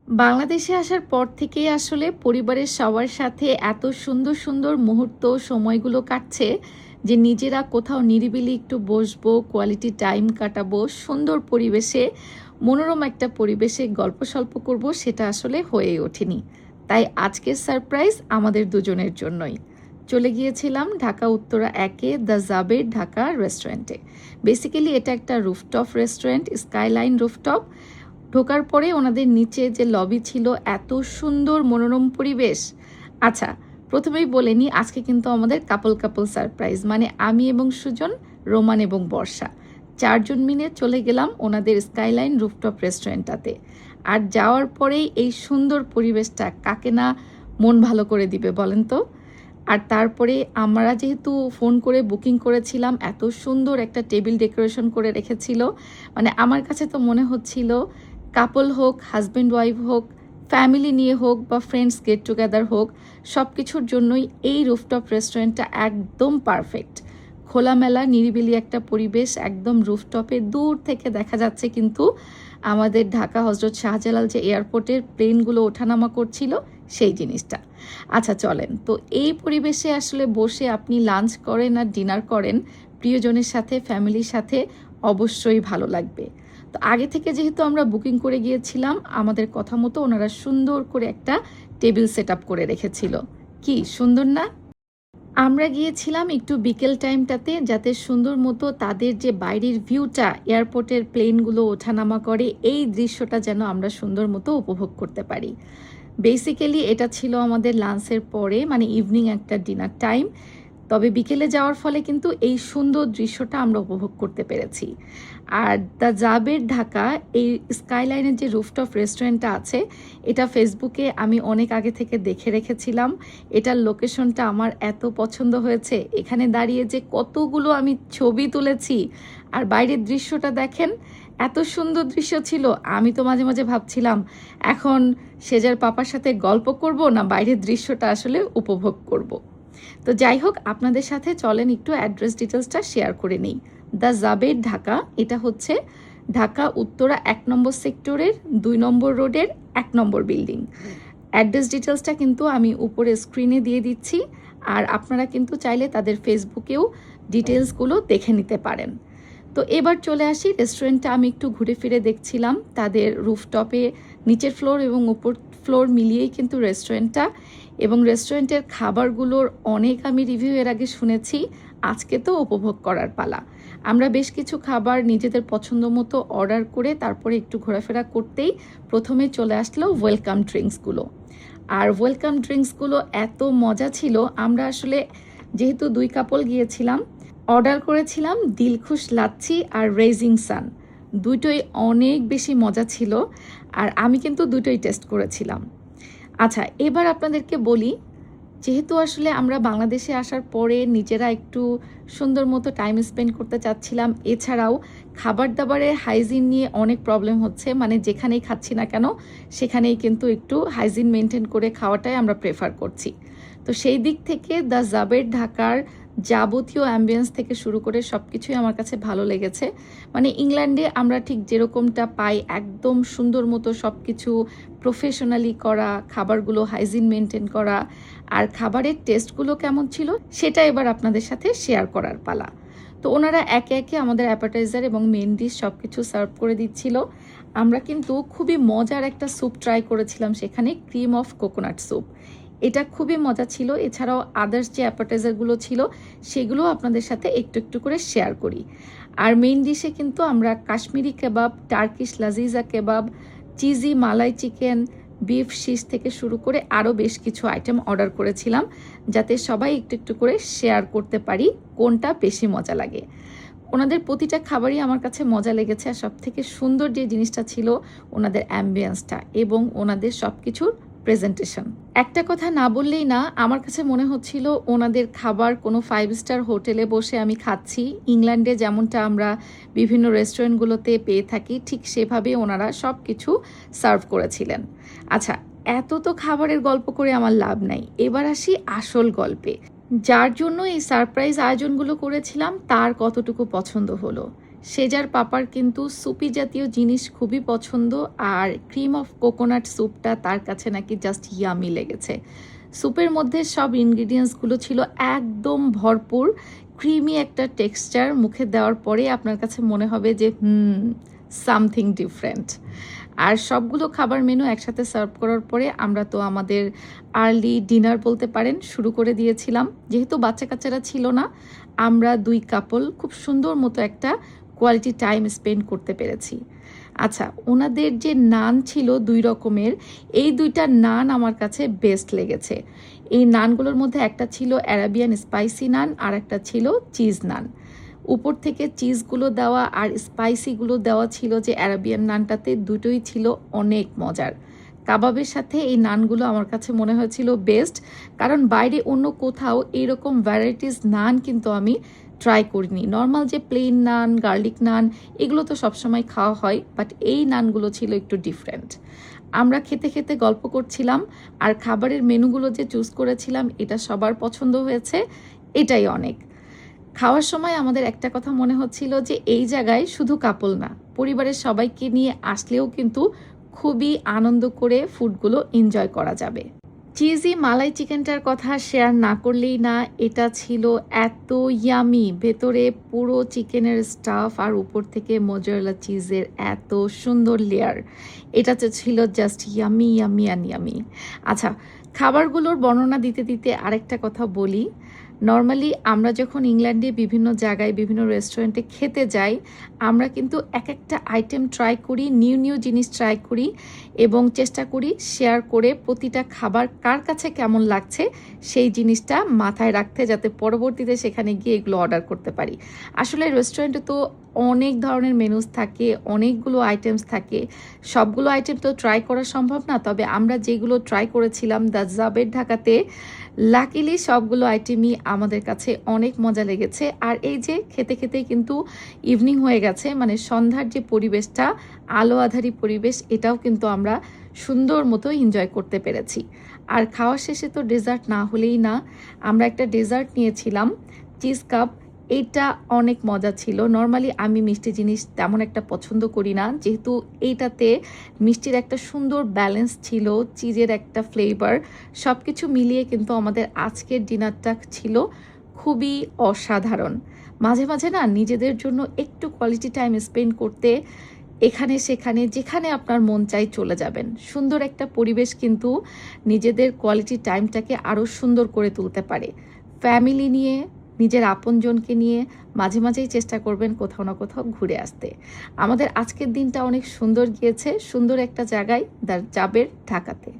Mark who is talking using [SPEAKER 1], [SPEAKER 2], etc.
[SPEAKER 1] বাংলাদেশে আসার পর থেকেই আসলে পরিবারের সবার সাথে এত সুন্দর সুন্দর মুহূর্ত সময়গুলো কাটছে যে নিজেরা কোথাও নিরিবিলি একটু বসবো, কোয়ালিটি টাইম কাটাবো, সুন্দর পরিবেশে, মনোরম একটা পরিবেশে গল্প সল্প করব, সেটা আসলে হয়ে ওঠেনি। তাই আজকের সারপ্রাইজ আমাদের দুজনের জন্যই। চলে গিয়েছিলাম ঢাকা উত্তরা 1-এ দ্য জাবের ঢাকা রেস্টুরেন্টে। বেসিক্যালি এটা একটা রুফটপ রেস্টুরেন্ট, স্কাইলাইন রুফটপ। ঢোকার পরে ওনাদের নিচে যে লবি ছিল, এত সুন্দর মনোরম পরিবেশ। আচ্ছা, প্রথমেই বলে নিই, আজকে কিন্তু আমাদের কাপল কাপল সারপ্রাইজ, মানে আমি এবং সুজন, রোমান এবং বর্ষা, চারজন মিলে চলে গেলাম ওনাদের স্কাইলাইন রুফটপ রেস্টুরেন্টটাতে। আর যাওয়ার পরেই এই সুন্দর পরিবেশটা কাকে না মন ভালো করে দিবে বলেন তো। আর তারপরে আমরা যেহেতু ফোন করে বুকিং করেছিলাম, এত সুন্দর একটা টেবিল ডেকোরেশন করে রেখেছিল, মানে আমার কাছে তো মনে হচ্ছিল কাপল হোক, হাজব্যান্ড ওয়াইফ হোক, ফ্যামিলি নিয়ে হোক বা ফ্রেন্ডস গেট টুগেদার হোক, সব কিছুর জন্যই এই রুফটপ রেস্টুরেন্টটা একদম পারফেক্ট। খোলামেলা নিরিবিলি একটা পরিবেশ, একদম রুফটপে দূর থেকে দেখা যাচ্ছে কিন্তু আমাদের ঢাকা হজরত শাহজালাল যে এয়ারপোর্টের প্লেনগুলো ওঠানামা করছিল, সেই জিনিসটা। আচ্ছা চলেন, তো এই পরিবেশে আসলে বসে আপনি লাঞ্চ করেন আর ডিনার করেন প্রিয়জনের সাথে, ফ্যামিলির সাথে, অবশ্যই ভালো লাগবে। তো আগে থেকে যেহেতু আমরা বুকিং করে গিয়েছিলাম, আমাদের কথা মতো ওনারা সুন্দর করে একটা টেবিল সেট আপ করে রেখেছিল। কি সুন্দর না? আমরা গিয়েছিলাম একটু বিকেল টাইমটাতে, যাতে সুন্দর মতো তাদের যে বাইরের ভিউটা, এয়ারপোর্টের প্লেনগুলো ওঠানামা করে, এই দৃশ্যটা যেন আমরা সুন্দর মতো উপভোগ করতে পারি। বেসিক্যালি এটা ছিল আমাদের লাঞ্চের পরে, মানে ইভিনিং একটা ডিনার টাইম। তবে বিকেলে যাওয়ার ফলে কিন্তু এই সুন্দর দৃশ্যটা আমরা উপভোগ করতে পেরেছি। আর দ্য জাবের ঢাকা, এই স্কাইলাইনের যে রুফটপ রেস্টুরেন্টটা আছে, এটা ফেসবুকে আমি অনেক আগে থেকে দেখে রেখেছিলাম। এটার লোকেশনটা আমার এত পছন্দ হয়েছে, এখানে দাঁড়িয়ে যে কতগুলো আমি ছবি তুলেছি। আর বাইরের দৃশ্যটা দেখেন, এত সুন্দর দৃশ্য ছিল। আমি তো মাঝে মাঝে ভাবছিলাম এখন সেজার পাপার সাথে গল্প করব না বাইরের দৃশ্যটা আসলে উপভোগ করব। তো যাই হোক, আপনাদের সাথে চলেন একটু অ্যাড্রেস ডিটেলসটা শেয়ার করে নিই। দ্য জাবের ঢাকা, এটা হচ্ছে ঢাকা উত্তরা 1 নম্বর সেক্টরের 2 নম্বর রোডের 1 নম্বর বিল্ডিং। অ্যাড্রেস ডিটেলসটা কিন্তু আমি উপরে স্ক্রিনে দিয়ে দিচ্ছি, আর আপনারা কিন্তু চাইলে তাদের ফেসবুকেও ডিটেলসগুলো দেখে নিতে পারেন। তো এবার চলে আসি রেস্টুরেন্টটা। আমি একটু ঘুরে ফিরে দেখছিলাম তাদের রুফটপে নিচের ফ্লোর এবং উপর ফ্লোর মিলিয়েই কিন্তু রেস্টুরেন্টটা, এবং রেস্টুরেন্টের খাবারগুলোর অনেক আমি রিভিউ এর আগে শুনেছি, আজকে তো উপভোগ করার পালা। আমরা বেশ কিছু খাবার নিজেদের পছন্দ মতো অর্ডার করে তারপরে একটু ঘোরাফেরা করতেই প্রথমে চলে আসলো ওয়েলকাম ড্রিঙ্কসগুলো। আর ওয়েলকাম ড্রিঙ্কসগুলো এত মজা ছিল, আমরা আসলে যেহেতু 2 কাপল গিয়েছিলাম, অর্ডার করেছিলাম দিলখুশ লাচ্ছি আর রেজিং সান। দুটোই অনেক বেশি মজা ছিল, আর আমি কিন্তু দুটোই টেস্ট করেছিলাম। আচ্ছা, এবার আপনাদেরকে বলি, যেহেতু আসলে আমরা বাংলাদেশে আসার পরে নিজেরা একটু সুন্দর মতো টাইম স্পেন্ড করতে চাচ্ছিলাম, এছাড়াও খাবার দাবারের হাইজিন নিয়ে অনেক প্রবলেম হচ্ছে, মানে যেখানেই খাচ্ছি না কেন সেখানেই কিন্তু একটু হাইজিন মেনটেন করে খাওয়াটাই আমরা প্রেফার করছি। তো সেই দিক থেকে দ্য জাবের ঢাকার যাবতীয় অ্যাম্বিয়েন্স থেকে শুরু করে সব কিছুই আমার কাছে ভালো লেগেছে। মানে ইংল্যান্ডে আমরা ঠিক যেরকমটা পাই, একদম সুন্দর মতো সব কিছু প্রফেশনালি করা, খাবারগুলো হাইজিন মেনটেন করা, আর খাবারের টেস্টগুলো কেমন ছিল সেটা এবার আপনাদের সাথে শেয়ার করার পালা। তো ওনারা একে একে আমাদের অ্যাপাটাইজার এবং মেন ডিশ সব কিছু সার্ভ করে দিচ্ছিল। আমরা কিন্তু খুবই মজার একটা স্যুপ ট্রাই করেছিলাম সেখানে, ক্রিম অফ কোকোনাট স্যুপ। এটা খুবই মজা ছিল। এছাড়াও আদার্স যে অ্যাপাটাইজারগুলো ছিল সেগুলো আপনাদের সাথে একটু একটু করে শেয়ার করি। আর মেইন ডিশে কিন্তু আমরা Kashmiri kebab, Turkish Lazeeza kebab, cheesy malai chicken, beef shish থেকে শুরু করে আরও বেশ কিছু আইটেম অর্ডার করেছিলাম, যাতে সবাই একটু একটু করে শেয়ার করতে পারি কোনটা বেশি মজা লাগে। ওনাদের প্রতিটা খাবারই আমার কাছে মজা লেগেছে, আর সব থেকে সুন্দর যে জিনিসটা ছিল ওনাদের অ্যাম্বিয়েন্সটা এবং ওনাদের সব কিছুর প্রেজেন্টেশন। একটা কথা না বললেই না, আমার কাছে মনে হচ্ছিল ওনাদের খাবার কোনো 5 স্টার হোটেলে বসে আমি খাচ্ছি। ইংল্যান্ডে যেমনটা আমরা বিভিন্ন রেস্টুরেন্টগুলোতে পেয়ে থাকি, ঠিক সেভাবে ওনারা সব কিছু সার্ভ করেছিলেন। আচ্ছা, এত তো খাবারের গল্প করে আমার লাভ নাই, এবার আসি আসল গল্পে। যার জন্য এই সারপ্রাইজ আয়োজনগুলো করেছিলাম তার কতটুকু পছন্দ হলো সেজার পাপার কিন্তু সুপি জাতীয় জিনিস খুবই পছন্দ, আর ক্রিম অফ কোকোনাট স্যুপটা তার কাছে নাকি জাস্ট ইয়ামি লেগেছে। স্যুপের মধ্যে সব ইনগ্রিডিয়েন্টসগুলো ছিল একদম ভরপুর, ক্রিমি একটা টেক্সচার, মুখে দেওয়ার পরে আপনার কাছে মনে হবে যে সামথিং ডিফারেন্ট। আর সবগুলো খাবার মেনু একসাথে সার্ভ করার পরে আমরা তো আমাদের আর্লি ডিনার বলতে পারেন শুরু করে দিয়েছিলাম। যেহেতু বাচ্চা কাচ্চারা ছিল না, আমরা 2 কাপল খুব সুন্দর মতো একটা কোয়ালিটি টাইম স্পেন্ড করতে পেরেছি। আচ্ছা, ওনাদের যে নান ছিল 2 রকমের, এই 2টা নান আমার কাছে বেস্ট লেগেছে। এই নানগুলোর মধ্যে একটা ছিল অ্যারাবিয়ান স্পাইসি নান, আর একটা ছিল চিজ নান। উপর থেকে চিজগুলো দেওয়া আর স্পাইসিগুলো দেওয়া ছিল যে অ্যারাবিয়ান নানটাতে, দুটোই ছিল অনেক মজার। কাবাবের সাথে এই নানগুলো আমার কাছে মনে হয়েছিল বেস্ট, কারণ বাইরে অন্য কোথাও এইরকম ভ্যারাইটিস নান কিন্তু আমি ট্রাই করিনি। নর্মাল যে প্লেন নান, গার্লিক নান, এগুলো তো সবসময় খাওয়া হয়, বাট এই নানগুলো ছিল একটু ডিফারেন্ট। আমরা খেতে খেতে গল্প করছিলাম, আর খাবারের মেনুগুলো যে চুজ করেছিলাম এটা সবার পছন্দ হয়েছে, এটাই অনেক। খাওয়ার সময় আমাদের একটা কথা মনে হচ্ছিল যে এই জায়গায় শুধু কাপল না, পরিবারের সবাইকে নিয়ে আসলেও কিন্তু খুবই আনন্দ করে ফুডগুলো এনজয় করা যাবে। চিজি মালাই চিকেনটার কথা শেয়ার না করলেই না, এটা ছিল এত ইয়ামি, ভেতরে পুরো চিকেনের স্টাফ আর উপর থেকে মোজারেলা চিজের এত সুন্দর লেয়ার, এটা তো ছিল just yummy yummy and yummy. আচ্ছা, খাবারগুলোর বর্ণনা দিতে দিতে আরেকটা কথা বলি। নর্মালি আমরা যখন ইংল্যান্ডে বিভিন্ন জায়গায় বিভিন্ন রেস্টুরেন্টে খেতে যাই, আমরা কিন্তু এক একটা আইটেম ট্রাই করি, নিউ নিউ জিনিস ট্রাই করি এবং চেষ্টা করি শেয়ার করে প্রতিটা খাবার কার কাছে কেমন লাগছে সেই জিনিসটা মাথায় রাখতে, যাতে পরবর্তীতে সেখানে গিয়ে এগুলো অর্ডার করতে পারি। আসলে রেস্টুরেন্টে তো অনেক ধরনের মেনুস থাকে, অনেকগুলো আইটেমস থাকে, সবগুলো আইটেম তো ট্রাই করা সম্ভব না। তবে আমরা যেগুলো ট্রাই করেছিলাম দ্য জাবের ঢাকাতে, লাকিলি সবগুলো আইটেমই আমাদের কাছে অনেক মজা লেগেছে। আর এই যে খেতে খেতেই কিন্তু ইভিনিং হয়ে গেছে, মানে সন্ধ্যার যে পরিবেশটা, আলো আধারি পরিবেশ, এটাও কিন্তু আমরা সুন্দর মতো এনজয় করতে পেরেছি। আর খাওয়ার শেষে তো ডেজার্ট না হলেই না, আমরা একটা ডেজার্ট নিয়েছিলাম চিজ কাপ। এইটা অনেক মজা ছিল। নর্মালি আমি মিষ্টি জিনিস তেমন একটা পছন্দ করি না, যেহেতু এইটাতে মিষ্টির একটা সুন্দর ব্যালেন্স ছিল, চিজের একটা ফ্লেভার, সব কিছু মিলিয়ে কিন্তু আমাদের আজকের ডিনারটা ছিল খুবই অসাধারণ। মাঝে মাঝে না নিজেদের জন্য একটু কোয়ালিটি টাইম স্পেন্ড করতে এখানে সেখানে যেখানে আপনার মন চাই চলে যাবেন। সুন্দর একটা পরিবেশ কিন্তু নিজেদের কোয়ালিটি টাইমটাকে আরও সুন্দর করে তুলতে পারে। ফ্যামিলি নিয়ে, নিজের আপনজনকে নিয়ে মাঝে মাঝেই চেষ্টা করবেন কোথাও না কোথাও ঘুরে আসতে। আমাদের আজকের দিনটা অনেক সুন্দর গিয়েছে, সুন্দর একটা জায়গায় দ্য জাবের ঢাকাতে।